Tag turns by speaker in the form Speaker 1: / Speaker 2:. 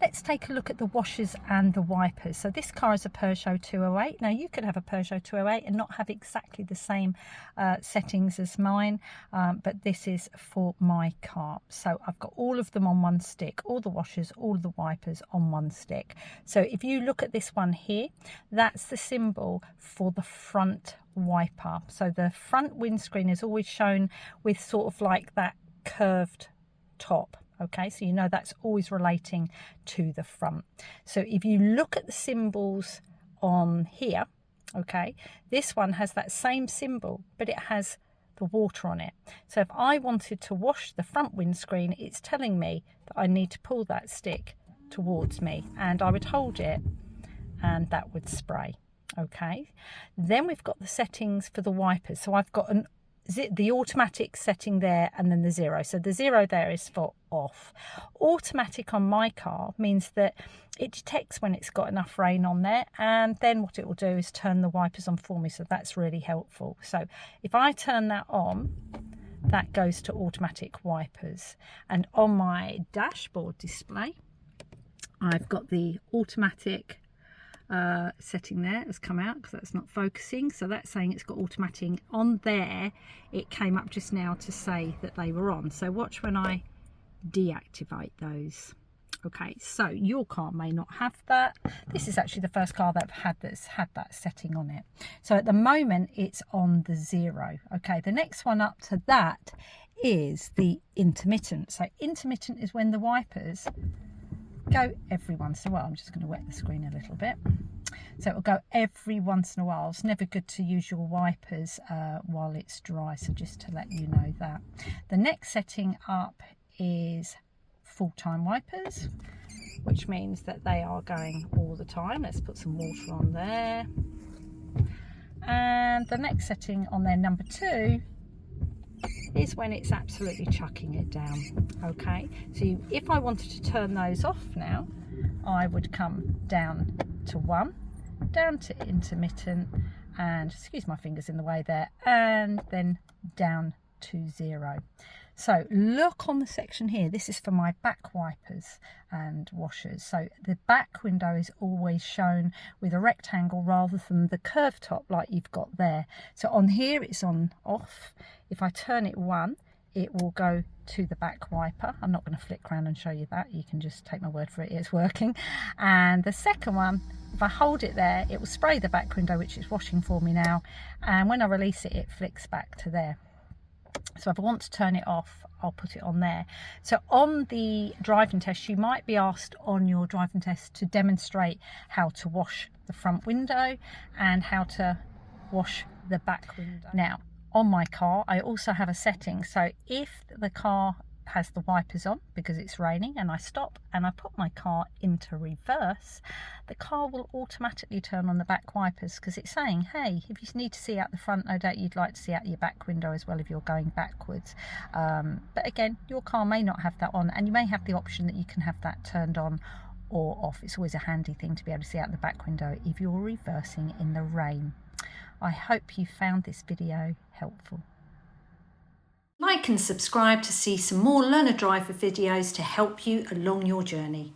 Speaker 1: let's take a look at the washers and the wipers. So this car is a Peugeot 208. Now you could have a Peugeot 208 and not have exactly the same settings as mine, but this is for my car. So I've got all of them on one stick, all the washers, all the wipers on one stick. So if you look at this one here, that's the symbol for the front wiper. So the front windscreen is always shown with sort of like that curved top. Okay, so you know that's always relating to the front. So if you look at the symbols on here, okay, this one has that same symbol, but it has the water on it. So if I wanted to wash the front windscreen, it's telling me that I need to pull that stick towards me, and I would hold it and that would spray. Okay, then we've got the settings for the wipers. So I've got the automatic setting there, and then the 0. So the 0 there is for off. Automatic on my car means that it detects when it's got enough rain on there, and then what it will do is turn the wipers on for me. So that's really helpful. So if I turn that on, that goes to automatic wipers. And on my dashboard display, I've got the automatic setting there has come out because that's not focusing, so that's saying it's got automatic on there. It came up just now to say that they were on, so watch when I deactivate those. Okay, so your car may not have that. This is actually the first car that's had that setting on it. So at the moment it's on the 0. Okay, the next one up to that is the intermittent. So intermittent is when the wipers go every once in a while. I'm just going to wet the screen a little bit. So it will go every once in a while. It's never good to use your wipers while it's dry, so just to let you know that. The next setting up is full-time wipers, which means that they are going all the time. Let's put some water on there. And the next setting on there, number 2, is when it's absolutely chucking it down. Okay, so if I wanted to turn those off now, I would come down to 1, down to intermittent, and excuse my fingers in the way there, and then down to 0. So look on the section here, this is for my back wipers and washers. So the back window is always shown with a rectangle rather than the curved top like you've got there. So on here it's on off. If I turn it 1, it will go to the back wiper. I'm not going to flick around and show you that. You can just take my word for it, it's working. And the second one, if I hold it there, it will spray the back window, which is washing for me now. And when I release it, it flicks back to there. So if I want to turn it off, I'll put it on there. So on the driving test, you might be asked on your driving test to demonstrate how to wash the front window and how to wash the back window. Now, on my car, I also have a setting. So if the car has the wipers on because it's raining and I stop and I put my car into reverse, the car will automatically turn on the back wipers because it's saying, hey, if you need to see out the front, no doubt you'd like to see out your back window as well if you're going backwards. But again, your car may not have that on, and you may have the option that you can have that turned on or off. It's always a handy thing to be able to see out the back window if you're reversing in the rain. I hope you found this video helpful. Like and subscribe to see some more learner driver videos to help you along your journey.